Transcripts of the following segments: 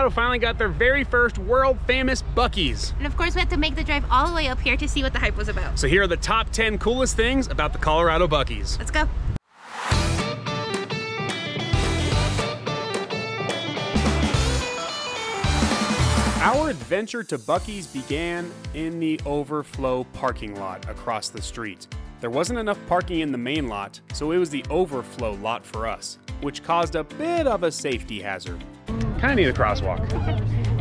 Colorado finally got their very first world famous Buc-ees. And of course we had to make the drive all the way up here to see what the hype was about. So here are the top 10 coolest things about the Colorado Buc-ees. Let's go. Our adventure to Buc-ees began in the overflow parking lot across the street. There wasn't enough parking in the main lot, so it was the overflow lot for us, which caused a bit of a safety hazard. Kinda need a crosswalk.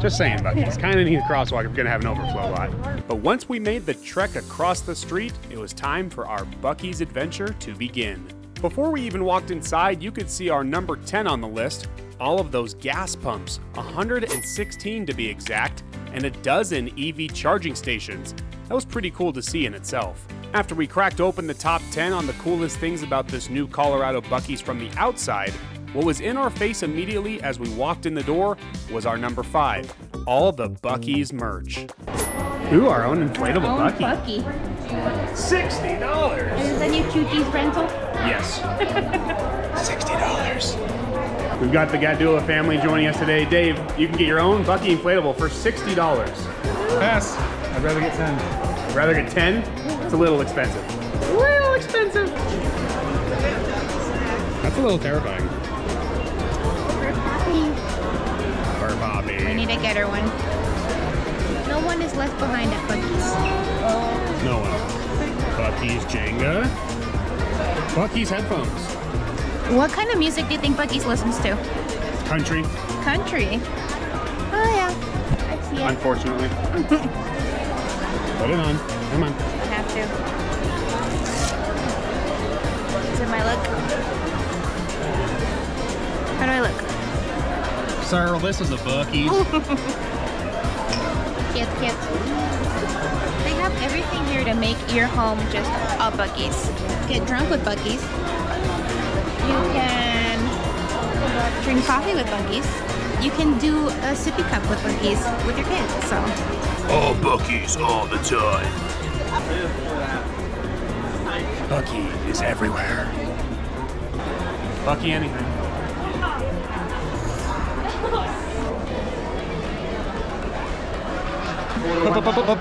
Just saying, Buc-ees, kinda need a crosswalk if you're gonna have an overflow lot. But once we made the trek across the street, it was time for our Buc-ees adventure to begin. Before we even walked inside, you could see our number 10 on the list, all of those gas pumps, 116 to be exact, and a dozen EV charging stations. That was pretty cool to see in itself. After we cracked open the top 10 on the coolest things about this new Colorado Buc-ees from the outside, what was in our face immediately as we walked in the door was our number 5, all the Buc-ees merch. Ooh, our own inflatable Buc-ee. $60! Is that new Cuties rental? Yes. $60. We've got the Gadula family joining us today. Dave, you can get your own Buc-ee inflatable for $60. Pass. I'd rather get 10. I'd rather get 10? It's a little expensive. A little expensive. That's a little terrifying. For Poppy. We need to get her one. No one is left behind at Buc-ees. No one. Buc-ees Jenga. Buc-ees headphones. What kind of music do you think Buc-ees listens to? Country. Country. Oh yeah, I see it. Unfortunately. Put it on. Come on. I have to. Is it my look? How do I look? Sir, this is a Buc-ees. Cute, cute. They have everything here to make your home just a Buc-ees. Get drunk with Buc-ees. You can drink coffee with Buc-ees. You can do a sippy cup with Buc-ees with your kids, so. All Buc-ees all the time. Buc-ee is everywhere. Buc-ee anything.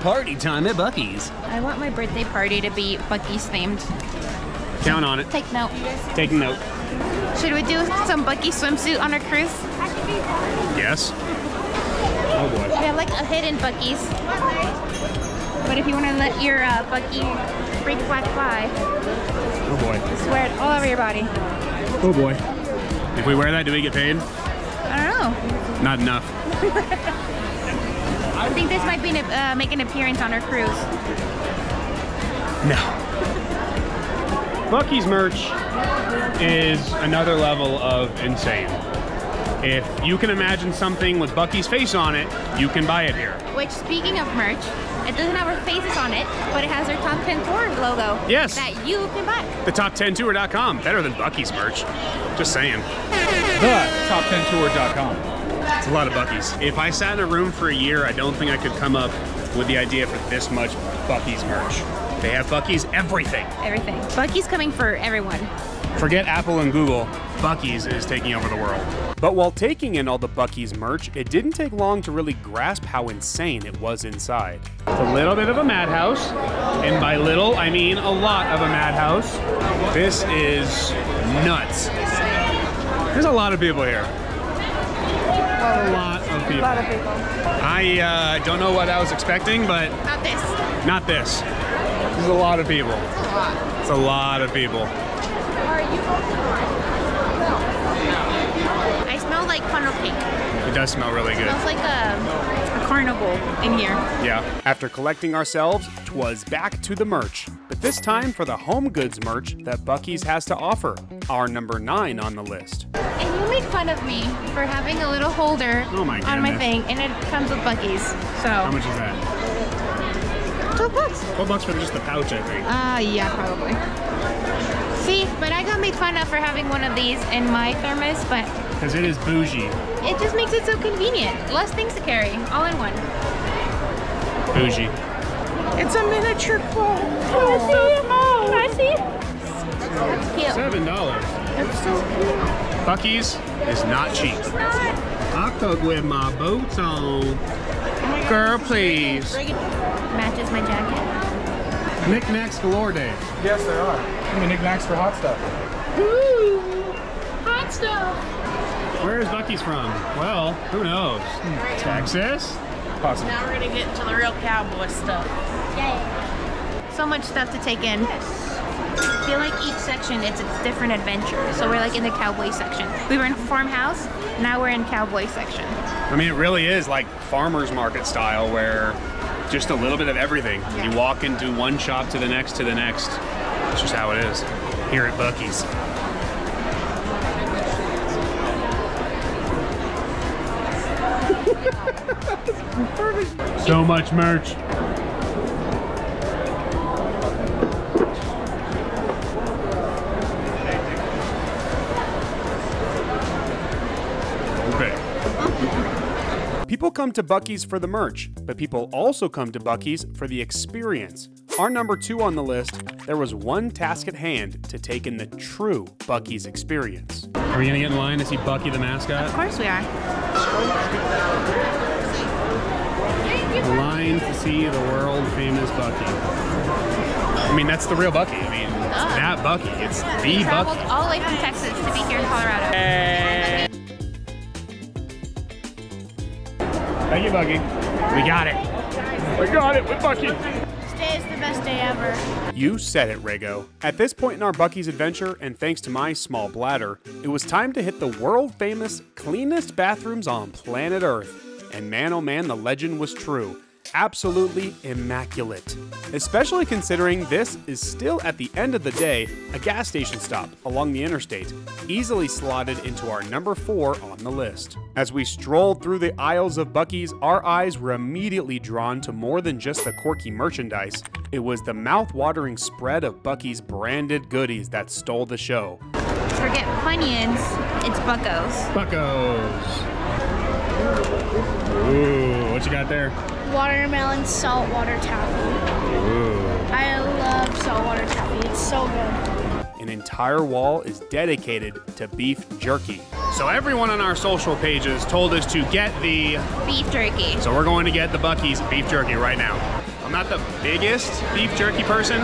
Party time at Buc-ee's. I want my birthday party to be Buc-ee's themed. Count on it. Take note. Taking note. Should we do some Buc-ee swimsuit on our cruise? Yes. Oh boy. We have like a hidden Buc-ees. But if you want to let your Buc-ee freak flag fly, Oh boy. just wear it all over your body. Oh boy. If we wear that, do we get paid? I don't know. Not enough. I think this might be make an appearance on our cruise. No. Buc-ee's merch is another level of insane. If you can imagine something with Buc-ee's face on it, you can buy it here. Which, speaking of merch, it doesn't have our faces on it, but it has our Top 10 Tour logo. Yes. That you can buy. The top10tour.com, better than Buc-ee's merch. Just saying. The top10tour.com. It's a lot of Buc-ee's. If I sat in a room for a year, I don't think I could come up with the idea for this much Buc-ee's merch. They have Buc-ee's everything. Everything. Buc-ee's coming for everyone. Forget Apple and Google, Buc-ee's is taking over the world. But while taking in all the Buc-ee's merch, it didn't take long to really grasp how insane it was inside. It's a little bit of a madhouse, and by little, I mean a lot of a madhouse. This is nuts. There's a lot of people here. A lot of people. A lot of people. I don't know what I was expecting, but Not this. not this. There's a lot of people. It's a lot. It's a lot of people. I smell like funnel cake. It does smell really It good. smells like a carnival in here. Yeah. After collecting ourselves, 'twas back to the merch. But this time for the home goods merch that Buc-ee's has to offer. Our number 9 on the list. And you made fun of me for having a little holder Oh my on my goodness. thing, and it comes with Buc-ee's. So. How much is that? $12. $12 for just the pouch, I think. Yeah, probably. See, but I got made fun of for having one of these in my thermos, but Because it is bougie. it just makes it so convenient. Less things to carry, all in one. Bougie. It's a miniature claw. Can I see? Can I see? That's cute. $7. That's so cute. Buc-ee's is not cheap. It's not. I cook with my boots on. Girl, please. Matches my jacket. Knickknacks galore day. Yes, there are. I mean, knickknacks for hot stuff. Woo! Hot stuff. Where is Buc-ee's from? Well, who knows? Texas? Possibly. Now we're gonna get into the real cowboy stuff. Yay. So much stuff to take in. I feel like each section, it's a different adventure. So we're like in the cowboy section. We were in farmhouse, now we're in cowboy section. I mean, it really is like farmer's market style where just a little bit of everything. Yeah. You walk into one shop to the next to the next. That's just how it is here at Buc-ee's. So much merch. People come to Buc-ee's for the merch, but people also come to Buc-ee's for the experience. Our number 2 on the list, there was one task at hand to take in the true Buc-ee's experience. Are we gonna get in line to see Buc-ee the mascot? Of course we are. A line to see the world famous Buc-ee. I mean, that's the real Buc-ee. I mean, it's that Buc-ee. It's the Traveled Buc-ee. all the way from Texas to be here in Colorado. Hey. Thank you, Buc-ee. We got it. We got it with Buc-ee. Today is the best day ever. You said it, Rago. At this point in our Buc-ee's adventure, and thanks to my small bladder, it was time to hit the world-famous cleanest bathrooms on planet Earth. And man, oh man, the legend was true. Absolutely immaculate. Especially considering this is still, at the end of the day, a gas station stop along the interstate, easily slotted into our number 4 on the list. As we strolled through the aisles of Buc-ee's, our eyes were immediately drawn to more than just the quirky merchandise. It was the mouth-watering spread of Buc-ee's branded goodies that stole the show. Forget Funyuns, it's Buc-o's. Buc-o's. Ooh, what you got there? Watermelon saltwater taffy. Ooh. I love saltwater taffy. It's so good. An entire wall is dedicated to beef jerky. So everyone on our social pages told us to get the Beef jerky. So we're going to get the Buc-ee's beef jerky right now. I'm not the biggest beef jerky person.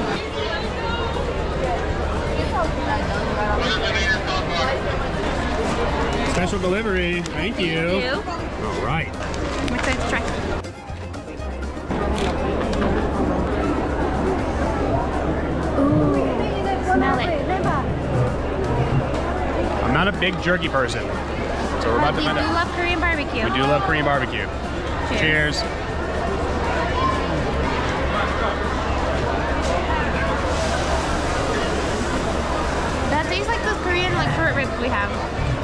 Special delivery. Thank you. Thank you. All right. I'm excited to try. Ooh, smell it. I'm not a big jerky person. So we're about to We find do out. love Korean barbecue. We do love Korean barbecue. Cheers. That tastes like those Korean like short ribs we have.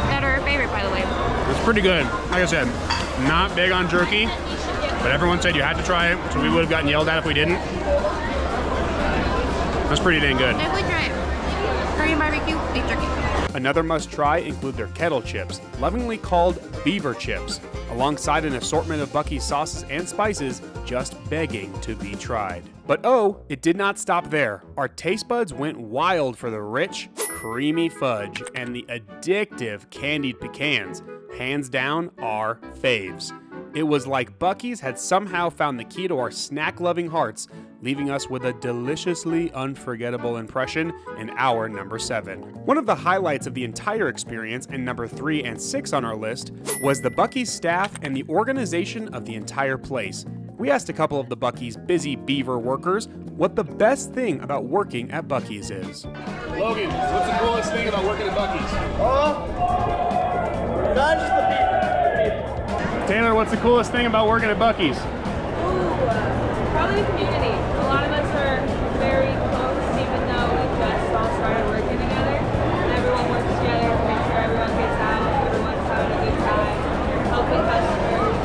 That are our favorite, by the way. It's pretty good. Like I said, not big on jerky, but everyone said you had to try it, so we would have gotten yelled at if we didn't. That's pretty dang good. Definitely try it. Korean barbecue, beef jerky. Another must-try include their kettle chips, lovingly called beaver chips, alongside an assortment of Buc-ee's sauces and spices, just begging to be tried. But oh, it did not stop there. Our taste buds went wild for the rich, creamy fudge and the addictive candied pecans. Hands down, our faves. It was like Buc-ee's had somehow found the key to our snack-loving hearts, leaving us with a deliciously unforgettable impression in our number 7. One of the highlights of the entire experience, and number 3 and 6 on our list, was the Buc-ee's staff and the organization of the entire place. We asked a couple of the Buc-ee's busy beaver workers what the best thing about working at Buc-ee's is. Logan, what's the coolest thing about working at Buc-ee's? Not just the people. Taylor, what's the coolest thing about working at Buc-ee's? Probably the community. A lot of us are very close, even though we just all started working together. And everyone works together to make sure everyone gets out, everyone's having a good time, helping customers,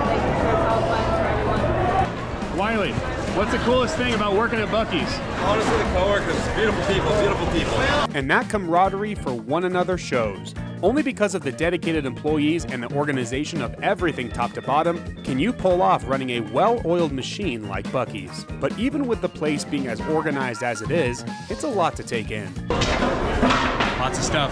making sure it's all fun for everyone. Wiley, what's the coolest thing about working at Buc-ee's? Honestly, the coworkers, beautiful people, beautiful people. And that camaraderie for one another shows. Only because of the dedicated employees and the organization of everything top to bottom can you pull off running a well-oiled machine like Buc-ee's. But even with the place being as organized as it is, it's a lot to take in. Lots of stuff.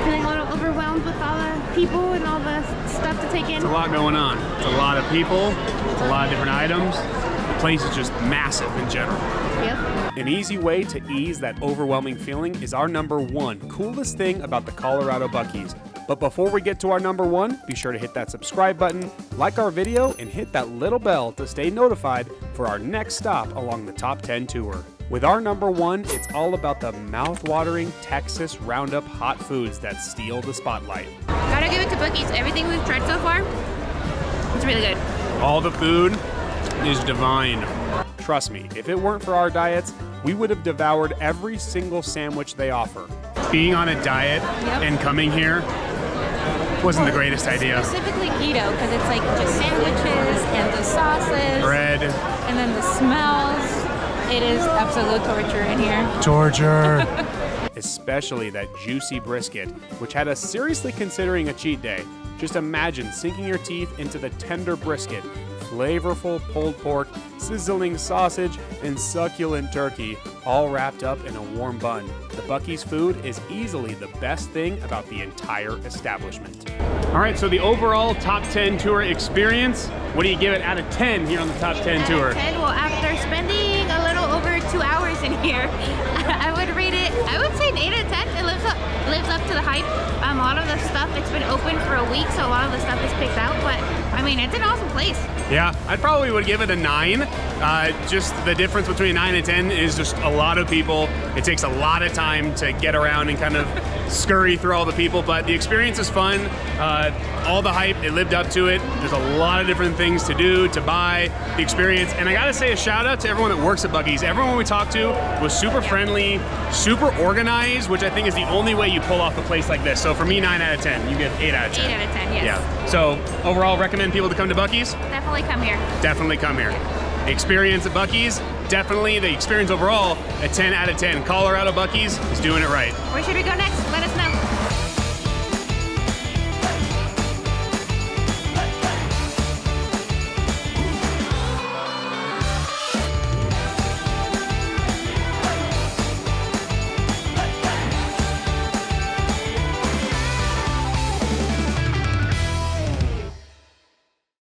Feeling a little overwhelmed with all the people and all the stuff to take in. It's a lot going on. It's a lot of people. It's a lot of different items. The place is just massive in general. Yep. An easy way to ease that overwhelming feeling is our #1 coolest thing about the Colorado Buc-ees. But before we get to our #1, be sure to hit that subscribe button, like our video, and hit that little bell to stay notified for our next stop along the Top 10 tour. With our #1, it's all about the mouth-watering Texas Roundup hot foods that steal the spotlight. Gotta give it to Buc-ee's. Everything we've tried so far, it's really good. All the food is divine. Trust me, if it weren't for our diets, we would have devoured every single sandwich they offer. Being on a diet and coming here wasn't the greatest idea. Specifically keto, because it's like just sandwiches and the sauces. Bread. And then the smells. It is absolute torture in here. Torture. Especially that juicy brisket, which had us seriously considering a cheat day. Just imagine sinking your teeth into the tender brisket, flavorful pulled pork, sizzling sausage, and succulent turkey, all wrapped up in a warm bun. The Buc-ee's food is easily the best thing about the entire establishment. All right, so the overall Top 10 tour experience, what do you give it out of 10 here on the Top 10 tour? Out of 10, well, after spending a little over 2 hours in here, I would rate it, I would say an 8 out of 10. It lives up to the hype. A lot of the stuff, it's been open for a week, so a lot of the stuff is picked out, but I mean, it's an awesome place. Yeah, I probably would give it a 9. Just the difference between 9 and 10 is just a lot of people. It takes a lot of time to get around and kind of scurry through all the people, but the experience is fun. All the hype, it lived up to it. There's a lot of different things to do, to buy, the experience. And I gotta say a shout out to everyone that works at Buc-ee's. Everyone we talked to was super friendly, super organized, which I think is the only way you pull off a place like this. So for me, 9 out of 10. You get 8 out of 10. 8 out of 10, yes. Yeah. So overall, recommend people to come to Buc-ee's? Definitely come here. Definitely come here. The experience at Buc-ee's, definitely the experience overall, a 10 out of 10. Colorado Buc-ee's is doing it right. Where should we go next? Let us know.